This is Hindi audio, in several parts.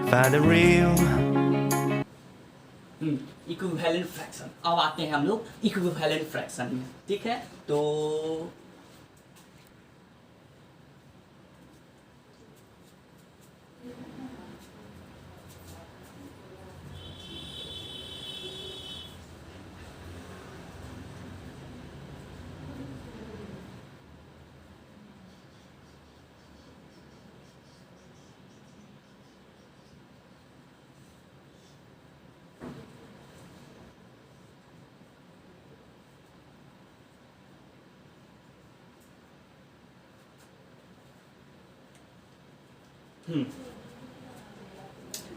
find the real. Equivalent fraction. अब आते हैं हम लोग इक्विवेलेंट फ्रैक्शन में, ठीक है। तो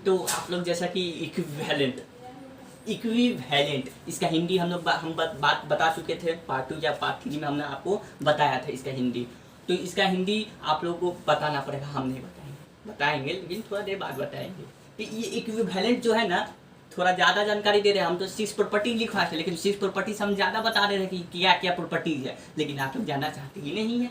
तो आप लोग जैसा कि इक्विवेलेंट इसका हिंदी हम लोग हम बात बता चुके थे पार्ट 2 या पार्ट 3 में हमने आपको बताया था इसका हिंदी। तो इसका हिंदी आप लोगों को बताना पड़ेगा, हम नहीं बताएंगे लेकिन थोड़ा देर बाद बताएंगे। तो ये इक्विवेलेंट जो है ना, थोड़ा ज़्यादा जानकारी दे रहे हैं हम। तो 6 प्रॉपर्टी लिखवा थे, लेकिन 6 प्रॉपर्टी से हम ज़्यादा बता रहे हैं कि क्या क्या प्रॉपर्टीज है, लेकिन आप लोग जानना चाहते ही नहीं है,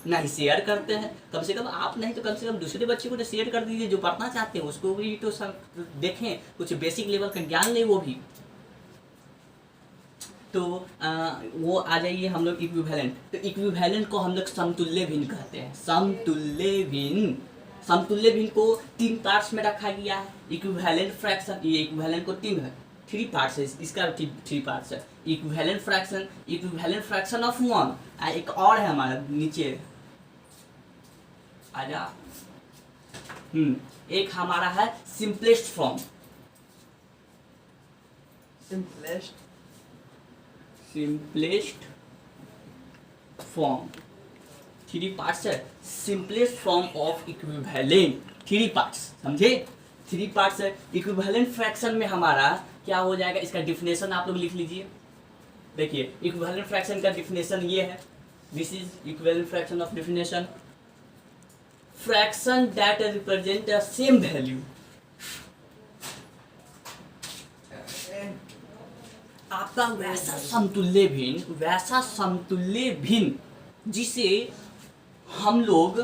ना ही शेयर करते हैं। कम से कम आप नहीं तो कम से कम दूसरे बच्चे को तो शेयर कर दीजिए, जो पढ़ना चाहते हैं उसको भी तो सब देखें, कुछ बेसिक लेवल का ज्ञान ले वो भी। तो वो आ जाइए हम लोग इक्विवेलेंट। तो इक्विवेलेंट को हम लोग समतुल्य भिन्न कहते हैं। समतुल्य भिन्न को 3 पार्ट्स में रखा गया है। इक्विवेलेंट फ्रैक्शन, ये इक्विवेलेंट को 3 पार्ट्स है, इसका 3 पार्ट्स है। इक्विवेलेंट फ्रैक्शन ऑफ 1, एक और है हमारा नीचे आजा। एक हमारा है simplest form. Simplest form 3 parts है। Simplest form of equivalent 3 parts, समझे? 3 पार्ट्स है। इक्विवेलेंट फ्रैक्शन में हमारा क्या हो जाएगा, इसका डिफिनेशन आप लोग लिख लीजिए। देखिए इक्विवेलेंट फ्रैक्शन का डिफिनेशन ये है, this is equivalent fraction of definition, fraction that represent the same value. आपका वैसा समतुल्य भिन्न जिसे हम लोग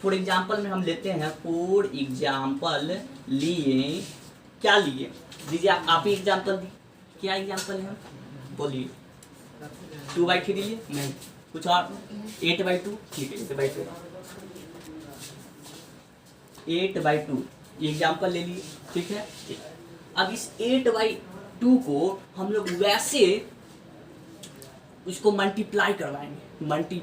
फॉर एग्जाम्पल में हम लेते हैं। फॉर एग्जाम्पल लिए, क्या लिए दीजिए आप ही एग्जाम्पल दी, क्या एग्जाम्पल है बोलिए। 2/3 लिए, नहीं कुछ और। 8/2, ठीक है 8/2, 8/2 एग्जाम्पल ले लिए, ठीक है। अब इस 8/2 को हम लोग वैसे इसको मल्टीप्लाई करवाएंगे,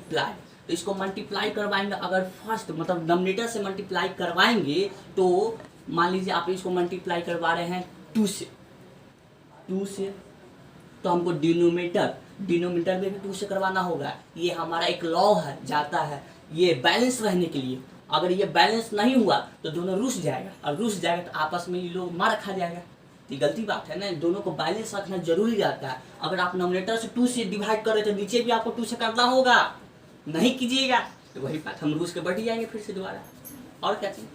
तो इसको मल्टीप्लाई करवाएंगे। अगर फर्स्ट मतलब डिनोमिनेटर से मल्टीप्लाई करवाएंगे तो मान लीजिए आप इसको मल्टीप्लाई करवा रहे हैं 2 से, तो हमको डिनोमिनेटर में भी 2 से करवाना होगा। ये हमारा एक लॉ है, जाता है ये बैलेंस रहने के लिए। अगर ये बैलेंस नहीं हुआ तो दोनों रुस जाएगा, और रुस जाएगा तो आपस में ये लोग मार खा जाएगा। ये गलती बात है ना, दोनों को बैलेंस रखना जरूरी रहता है। अगर आप डिनोमिनेटर से 2 से डिवाइड कर रहे तो नीचे भी आपको 2 से करना होगा, नहीं कीजिएगा तो वही बात, हम रूस के बढ़ ही जाएंगे फिर से दोबारा। और क्या चाहिए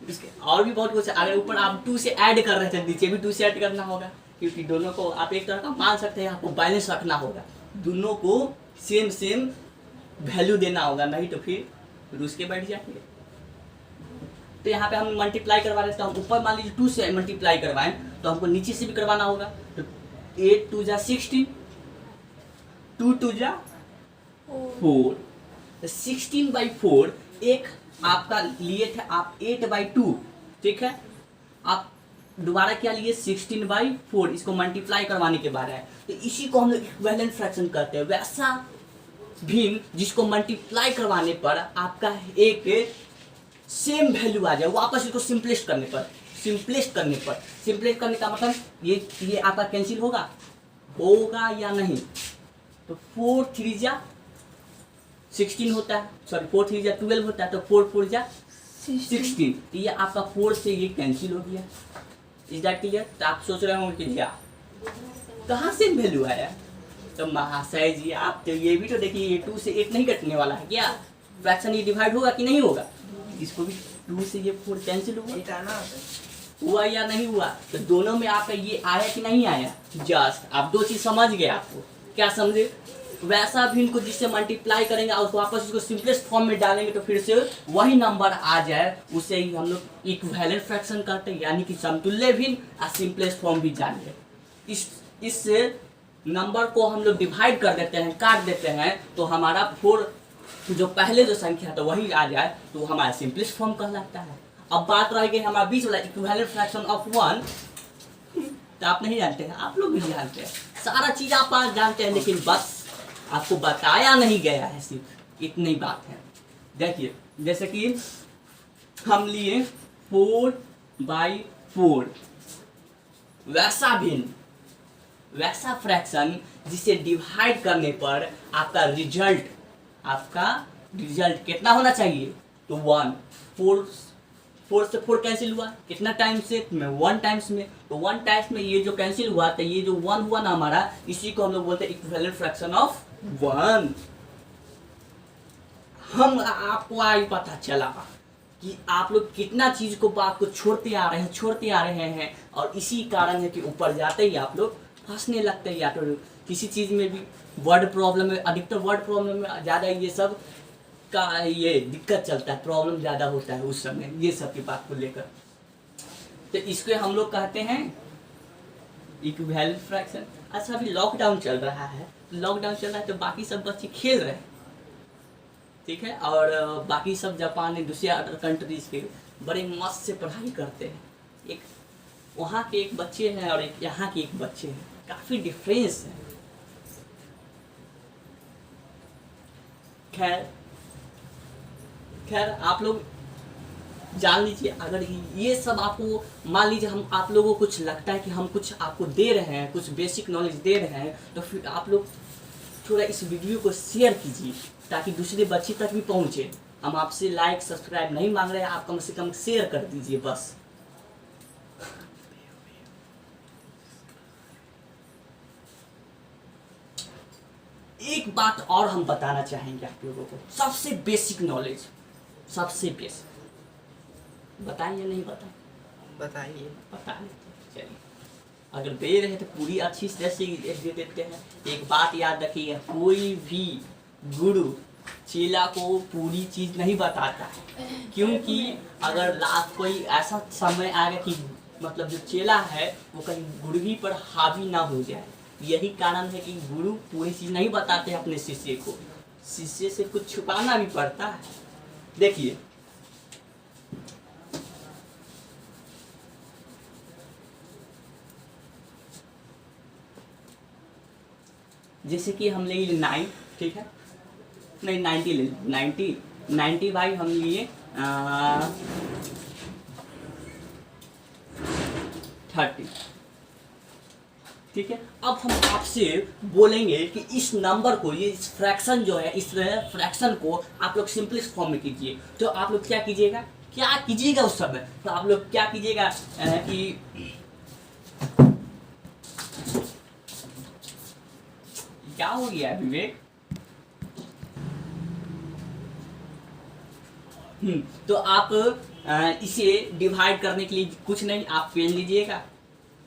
इसके, और भी बहुत कुछ। अगर ऊपर आप 2 से ऐड कर रहे थे नीचे भी 2 से ऐड करना होगा, क्योंकि दोनों को आप एक तरह का मान सकते हैं, आपको बैलेंस रखना होगा, दोनों को सेम वैल्यू देना होगा, नहीं तो फिर रूस के बैठ जाएंगे। तो यहाँ पे हम मल्टीप्लाई करवा रहे हैं, तो हम ऊपर मान लीजिए 2 से मल्टीप्लाई करवाएं तो हमको नीचे से भी करवाना होगा। तो 8 2 जा 16, 2 2 जा 4, 16/4 एक आपका लिए थे आप 8/2, ठीक है। आप दोबारा क्या लिए 16/4, इसको मल्टीप्लाई करवाने के बाद है। तो इसी को हम लोग इक्विवेलेंट फ्रैक्शन करते हैं, वैसा भिन्न जिसको मल्टीप्लाई करवाने पर आपका एक सेम वैल्यू आ जाए, वापस इसको सिंपलेस्ट करने का मतलब ये आपका कैंसिल होगा या नहीं। तो 4 3 जा 16 होता है, सॉरी 4 3 जा 12 होता है, तो 4 4 जा 16, तो ये आपका 4 से ये कैंसिल हो गया। Is that clear? तो आप सोच रहे होंगे कि कहाँ से वैल्यू आया, तो महाशय जी आप तो ये भी तो देखिए, ये 2 से 8 नहीं कटने वाला है क्या, फ्रैक्शन ये डिवाइड होगा कि नहीं होगा, इसको भी 2 से ये 4 कैंसिल हुआ या नहीं हुआ। तो दोनों में आपका ये आया कि नहीं आया, जस्ट आप 2 चीज समझ गए। आपको क्या समझे, वैसा भी इनको जिससे मल्टीप्लाई करेंगे और वापस इसको सिंपलेस्ट फॉर्म में डालेंगे तो फिर से वही नंबर आ जाए, उसे ही हम लोग इक्विवेलेंट फ्रैक्शन करते हैं, यानी कि समतुल्य भिन्न और सिंपलेस्ट फॉर्म भी जानिए। इस नंबर को हम लोग डिवाइड कर देते हैं, काट देते हैं, तो हमारा 4 जो पहले जो संख्या था वही आ जाए तो वो हमारा सिंपलेस्ट फॉर्म कहलाता है। अब बात रह गई हमारा बीच वाला इक्विवेलेंट फ्रैक्शन ऑफ 1, तो आप नहीं जानते हैं, आप लोग नहीं जानते हैं, सारा चीज आप जानते हैं, लेकिन बस आपको बताया नहीं गया है, सिर्फ इतनी बात है। देखिए जैसे कि हम लिए 4/4, वैसा भिन्न, वैसा फ्रैक्शन जिसे डिवाइड करने पर आपका रिजल्ट कितना होना चाहिए, तो 1। 4 से 4 कैंसिल हुआ कितना टाइम से, में 1 टाइम्स में, तो 1 टाइम्स में ये जो कैंसिल हुआ तो ये जो 1 हुआ ना हमारा, इसी को हम लोग बोलते हैं इक्विवेलेंट फ्रैक्शन ऑफ 1। हम आपको आज पता चला कि आप लोग कितना चीज को बात को छोड़ते आ रहे हैं, और इसी कारण है कि ऊपर जाते ही आप लोग फंसने लगते हैं, या तो किसी चीज में भी वर्ड प्रॉब्लम में, अधिकतर वर्ड प्रॉब्लम में ज़्यादा ये सब का ये दिक्कत चलता है, प्रॉब्लम ज़्यादा होता है उस समय ये सब की बात को लेकर। तो इसको हम लोग कहते हैं इक्विवेलेंट फ्रैक्शन। अच्छा अभी लॉकडाउन चल रहा है, तो बाकी सब बच्चे खेल रहे हैं, ठीक है, और बाकी सब जापान दूसरे अदर कंट्रीज के बड़े मस्त से पढ़ाई करते हैं। एक वहाँ के एक बच्चे हैं और एक यहाँ के एक बच्चे हैं, काफ़ी डिफरेंस है। खैर आप लोग जान लीजिए, अगर ये सब आपको मान लीजिए हम आप लोगों को कुछ लगता है कि हम कुछ आपको दे रहे हैं, कुछ बेसिक नॉलेज दे रहे हैं, तो फिर आप लोग थोड़ा इस वीडियो को शेयर कीजिए ताकि दूसरे बच्चे तक भी पहुंचे। हम आपसे लाइक सब्सक्राइब नहीं मांग रहे हैं, आप कम से कम शेयर कर दीजिए बस। एक बात और हम बताना चाहेंगे आप लोगों को, सबसे बेसिक नॉलेज, सबसे बेसिक, बताएं या नहीं बताएं? बताइए। बताएं, चलिए। अगर दे रहे तो पूरी अच्छी तरह से दे देते हैं। एक बात याद रखिए, कोई भी गुरु चेला को पूरी चीज नहीं बताता है, क्योंकि अगर लास्ट कोई ऐसा समय आएगा कि मतलब जो चेला है वो कहीं गुरु ही पर हावी ना हो जाए। यही कारण है कि गुरु पूरी चीज नहीं बताते हैं अपने शिष्य को, शिष्य से कुछ छुपाना भी पड़ता है। देखिए जैसे कि हम ले 9, ठीक है, नहीं 90 ले, 90 भाई हम लिए 30, ठीक है। अब हम आपसे बोलेंगे कि इस नंबर को, ये इस फ्रैक्शन जो है, इस फ्रैक्शन को आप लोग सिंपलेस्ट फॉर्म में कीजिए, तो आप लोग क्या कीजिएगा उस समय, तो आप लोग क्या कीजिएगा कि क्या हो गया विवेक? तो आप इसे डिवाइड करने के लिए कुछ नहीं, आप पेन लीजिएगा,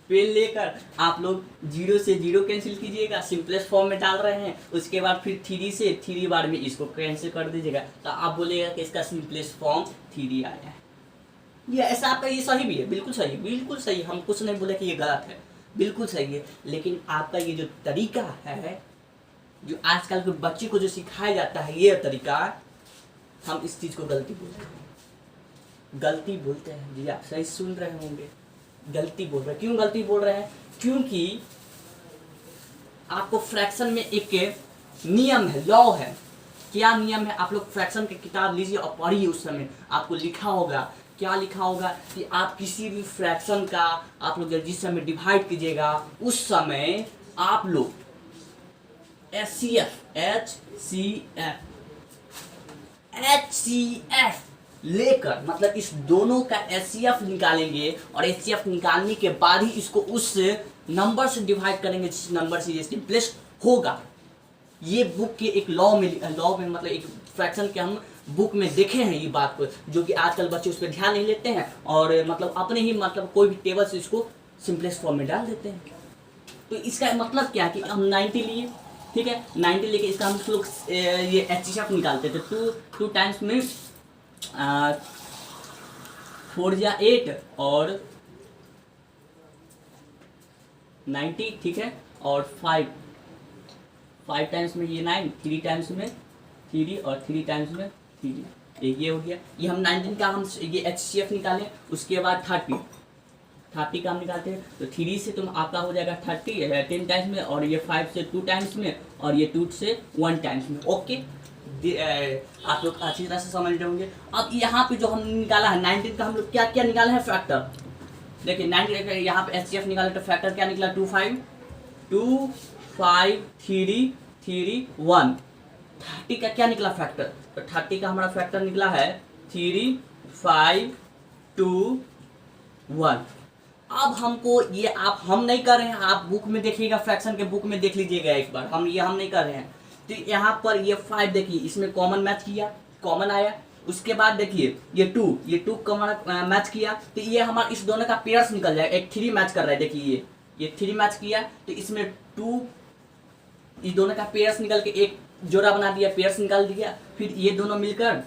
पेन लेकर आप लोग 0 से 0 कैंसिल कीजिएगा, सिंपलेस्ट फॉर्म में डाल रहे हैं, उसके बाद फिर 3 से 3 बार में इसको कैंसिल कर दीजिएगा, तो आप बोलेगा कि इसका सिंपलेस्ट फॉर्म 3 आया है। ये ऐसा आपका ये सही भी है, बिल्कुल सही, हम कुछ नहीं बोले कि ये गलत है, बिल्कुल सही है। लेकिन आपका ये जो तरीका है, जो आजकल के बच्चे को जो सिखाया जाता है, ये तरीका, हम इस चीज़ को गलती बोलते हैं। जी आप सही सुन रहे होंगे, गलती बोल रहे हैं। क्यों गलती बोल रहे हैं? क्योंकि आपको फ्रैक्शन में एक नियम है, लॉ है। क्या नियम है? आप लोग फ्रैक्शन की किताब लीजिए और पढ़िए, उस समय आपको लिखा होगा, क्या लिखा होगा कि आप किसी भी फ्रैक्शन का आप लोग जिस समय डिवाइड कीजिएगा, उस समय आप लोग HCF लेकर, मतलब इस दोनों का HCF निकालेंगे, और HCF निकालने के बाद ही इसको उस नंबर से डिवाइड करेंगे जिस नंबर से ये सिंपलेस्ट होगा। ये बुक के एक लॉ में मतलब एक फ्रैक्शन के हम बुक में देखे हैं ये बात को, जो कि आजकल बच्चे उस पर ध्यान नहीं लेते हैं, और मतलब अपने ही मतलब कोई भी टेबल से इसको सिंपलेस्ट फॉर्म में डाल देते हैं। तो इसका मतलब क्या कि हम 90 लिए, ठीक है। 90 लेके इसका हम लोग ये HCF निकालते थे। टू टाइम्स में 4 या 8 और 90, ठीक है। और 5 टाइम्स में ये 9, 3 टाइम्स में 3 और 3 टाइम्स में 3, एक ये हो गया। ये हम 19 का हम ये HCF निकालें। उसके बाद 30 का हम निकालते हैं तो 3 से तुम आपका हो जाएगा 30 10 टाइम्स में, और ये 5 से 2 टाइम्स में, और ये 2 से 1 टाइम्स में। ओके, आप लोग अच्छी तरह से समझ रहे होंगे। अब यहाँ पे जो हमने निकाला है 19 का, हम लोग क्या क्या निकाला है फैक्टर। देखिए 19 यहाँ पे HCF निकाले तो फैक्टर क्या निकला, 2 5 3 3 1। 30 का क्या निकला फैक्टर, तो 30 का हमारा फैक्टर निकला है 3 5 2 1। अब हमको ये हम नहीं कर रहे हैं, आप बुक में देखिएगा, फ्रैक्शन के बुक में देख लीजिएगा एक बार। हम नहीं कर रहे हैं। तो यहाँ पर ये 5 देखिए, इसमें कॉमन मैच किया, कॉमन आया। उसके बाद देखिए ये 2 कॉमन मैच किया, तो ये हमारा इस दोनों का पेयर्स निकल जाएगा। एक 3 मैच कर रहा है, देखिए ये 3 मैच किया, तो इसमें 2, इस दोनों का पेयर्स निकल के एक जोड़ा बना दिया, पेयर्स निकाल दिया। फिर ये दोनों मिलकर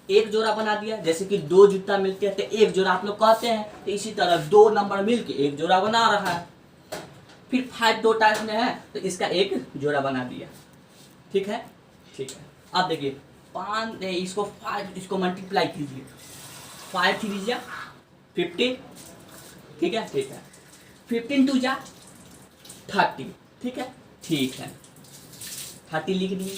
एक जोड़ा बना दिया। जैसे कि 2 जूता मिलते हैं तो एक जोड़ा आप लोग कहते हैं, तो इसी तरह 2 नंबर मिलके एक जोड़ा बना रहा है। फिर 5 2 टाइम्स में है तो इसका एक जोड़ा बना दिया। ठीक है, ठीक है। अब देखिए 5 इसको 5 इसको मल्टीप्लाई कीजिए, 5 3 जा 15, ठीक है, ठीक है। 15 2 जा 30, ठीक है, ठीक है। 30 लिख दिए,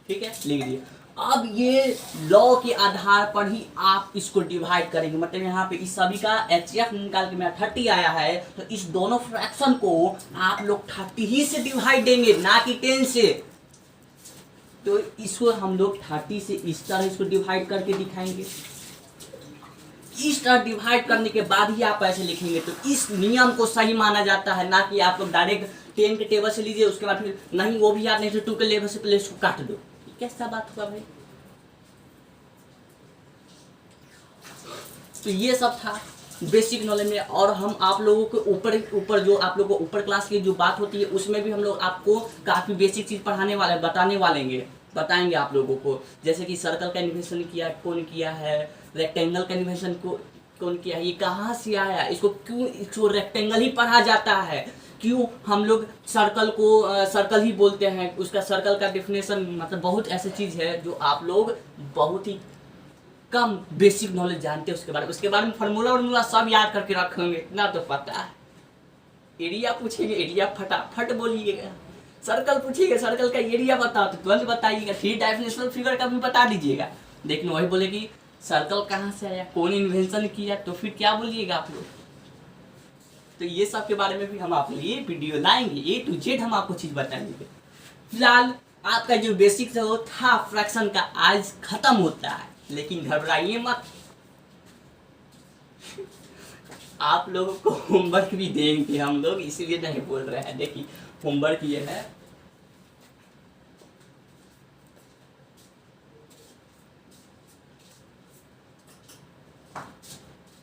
ठीक है, लिख दिए। अब ये लॉ के आधार पर ही आप इसको डिवाइड करेंगे। मतलब यहाँ पे इस सभी का HCF निकाल के मेरा 30 आया है, तो इस दोनों फ्रैक्शन को आप लोग 30 ही से डिवाइड देंगे, ना कि 10 से। तो इसको हम लोग 30 से इस तरह इसको डिवाइड करके दिखाएंगे। इस तरह डिवाइड करने के बाद ही आप ऐसे लिखेंगे, तो इस नियम को सही माना जाता है। ना कि आप लोग डायरेक्ट 10 के टेबल से लीजिए, उसके बाद फिर नहीं वो भी याद नहीं तो 2 के लेवल से पहले इसको काट दो। कैसा बात हुआ भाई। तो ये सब था बेसिक नॉलेज में। और हम आप लोगों के ऊपर जो आप लोगों को ऊपर क्लास की जो बात होती है उसमें भी हम लोग आपको काफ़ी बेसिक चीज़ पढ़ाने वाले बताएंगे आप लोगों को। जैसे कि सर्कल का इन्वेंशन कौन किया है, रेक्टेंगल का इन्वेंशन कौन किया है, ये कहाँ से आया, इसको रेक्टेंगल ही पढ़ा जाता है, क्यों हम लोग सर्कल को सर्कल ही बोलते हैं। उसका सर्कल का डेफिनेशन, मतलब बहुत ऐसी चीज़ है जो आप लोग बहुत ही कम बेसिक नॉलेज जानते हैं उसके बारे में फार्मूला सब याद करके रखेंगे, इतना तो पता है। एरिया पूछेंगे, एरिया फटाफट बोलिएगा। सर्कल पूछिएगा, सर्कल का एरिया बताओ तो तुरंत बताइएगा। 3 डायमेंशनल फिगर का भी बता दीजिएगा। लेकिन वही बोले कि सर्कल कहाँ से आया, कौन इन्वेंशन किया, तो फिर क्या बोलिएगा आप लोग। तो ये सब के बारे में भी हम आपके लिए वीडियो लाएंगे, A to Z हम आपको चीज़ बताएंगे। फिलहाल आपका जो बेसिक था फ्रैक्शन का आज खत्म होता है, लेकिन घबराइए मत, आप लोगों को होमवर्क भी देंगे हम लोग, इसीलिए नहीं बोल रहे हैं। देखिए होमवर्क ये है,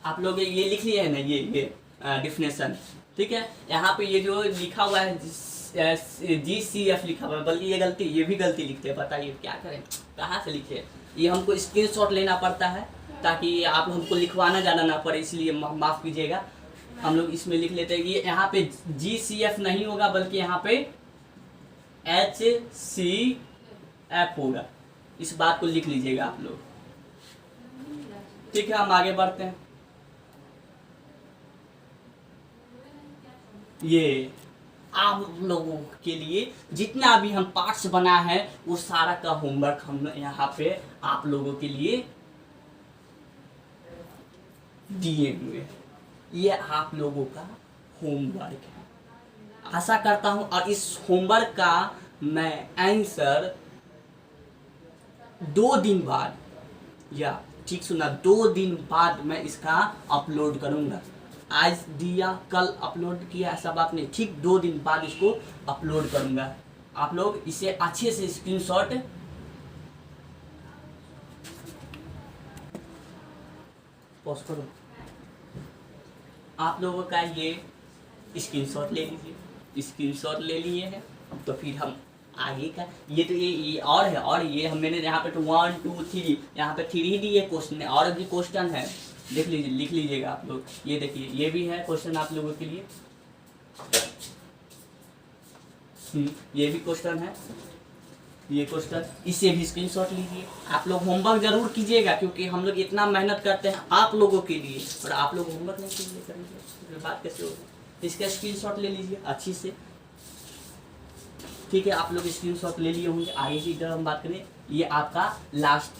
आप लोग ये लिख लिए है ना, ये डिफिनेशन, ठीक है। यहाँ पे ये जो लिखा हुआ है GCF लिखा हुआ है, बल्कि ये भी गलती लिखते हैं। बताइए क्या करें, कहाँ से लिखे। ये हमको स्क्रीनशॉट लेना पड़ता है ताकि आप हमको लिखवाना जाना ना पड़े, इसलिए माफ़ कीजिएगा। हम लोग इसमें लिख लेते हैं कि यहाँ पे GCF नहीं होगा, बल्कि यहाँ पे HCF होगा। इस बात को लिख लीजिएगा आप लोग, ठीक है। हम आगे बढ़ते हैं। ये आप लोगों के लिए जितना भी हम पार्ट्स बना है वो सारा का होमवर्क हम यहाँ पे आप लोगों के लिए दिए हुए। ये आप लोगों का होमवर्क है। आशा करता हूँ, और इस होमवर्क का मैं आंसर 2 दिन बाद, या ठीक सुना, 2 दिन बाद मैं इसका अपलोड करूँगा। आज दिया कल अपलोड किया ऐसा बात नहीं, ठीक 2 दिन बाद इसको अपलोड करूँगा। आप लोग इसे अच्छे से स्क्रीनशॉट पोस्ट करो। आप लोगों का ये स्क्रीनशॉट ले लीजिए, स्क्रीनशॉट ले लिए हैं। तो फिर हम आगे का ये तो ये और है, और ये हम मैंने यहाँ पे तो 1 2 3 यहाँ पे 3 दिए क्वेश्चन है, और भी क्वेश्चन है, देख लीजिए, लिख लीजिएगा आप लोग। ये देखिए ये भी है क्वेश्चन आप लोगों के लिए। ये भी क्वेश्चन है, ये क्वेश्चन, इससे भी स्क्रीनशॉट लीजिए। आप लोग होमवर्क जरूर कीजिएगा, क्योंकि हम लोग इतना मेहनत करते हैं आप लोगों के लिए, और आप लोग होमवर्क नहीं करेंगे तो बात कैसे होगी। इसका स्क्रीनशॉट ले लीजिए अच्छी से, ठीक है। आप लोग स्क्रीनशॉट ले लिए होंगे। आगे की तरफ हम बात करें, ये आपका लास्ट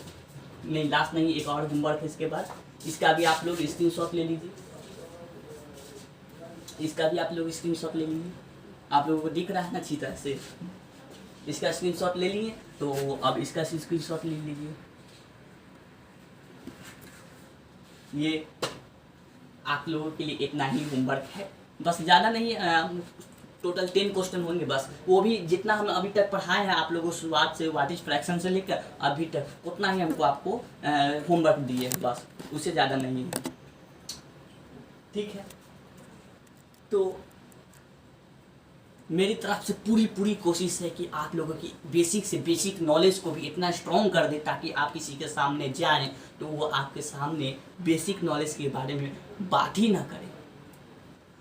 नहीं, एक और होमवर्क है इसके बाद, इसका भी आप लोग स्क्रीनशॉट ले लीजिए, इसका भी आप लोग स्क्रीनशॉट ले लीजिए। आप लोगों को दिख रहा है ना अच्छी तरह से, इसका स्क्रीनशॉट ले लिए, तो अब इसका स्क्रीनशॉट ले लीजिए। ये आप लोगों के लिए इतना ही होमवर्क है, बस ज़्यादा नहीं, टोटल 10 क्वेश्चन होंगे बस। वो भी जितना हम अभी तक पढ़ाए हैं आप लोगों को, शुरुआत से वाटिस फ्रैक्शन से लेकर अभी तक, उतना ही हमको आपको होमवर्क दिए है बस, उससे ज़्यादा नहीं है, ठीक है। तो मेरी तरफ से पूरी कोशिश है कि आप लोगों की बेसिक से बेसिक नॉलेज को भी इतना स्ट्रॉन्ग कर दे, ताकि आप किसी के सामने जाएं तो वो आपके सामने बेसिक नॉलेज के बारे में बात ही ना करें।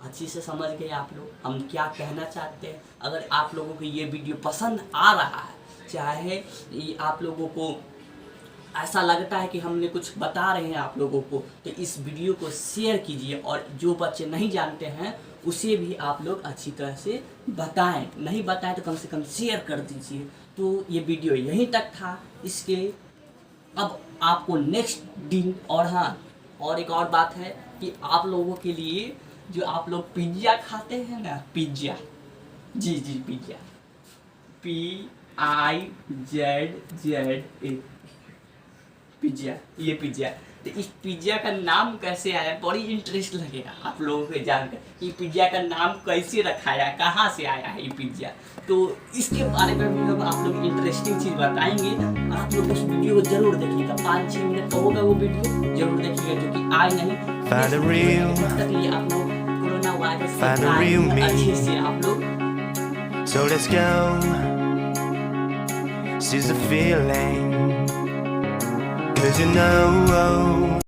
अच्छी से समझ गए आप लोग हम क्या कहना चाहते हैं। अगर आप लोगों को ये वीडियो पसंद आ रहा है, चाहे आप लोगों को ऐसा लगता है कि हमने कुछ बता रहे हैं आप लोगों को, तो इस वीडियो को शेयर कीजिए, और जो बच्चे नहीं जानते हैं उसे भी आप लोग अच्छी तरह से बताएं, नहीं बताएं तो कम से कम शेयर कर दीजिए। तो ये वीडियो यहीं तक था। इसके अब आपको नेक्स्ट दिन, और हाँ, और एक और बात है कि आप लोगों के लिए जो आप लोग पिज्ज़ा खाते हैं ना, पिज्ज़ा, जी पिज्ज़ा, PIZZA, पिज्ज़ा, ये पिज्ज़ा, तो इस पिज्ज़ा का नाम कैसे आया, बड़ी इंटरेस्ट लगेगा आप लोगों को जानकर कि पिज्ज़ा का नाम कैसे रखाया, कहाँ से आया है ये पिज्ज़ा। तो इसके बारे में भी हम आप लोग इंटरेस्टिंग चीज़ बताएंगे। आप लोग उस वीडियो को जरूर देखिएगा, 5-6 मिनट का होगा वो वीडियो, जरूर देखिएगा, जो कि आए नहीं तक ये आप लोग कोरोना वायरस से अच्छे से आप लोग। So let's go, seize the feeling, 'cause you know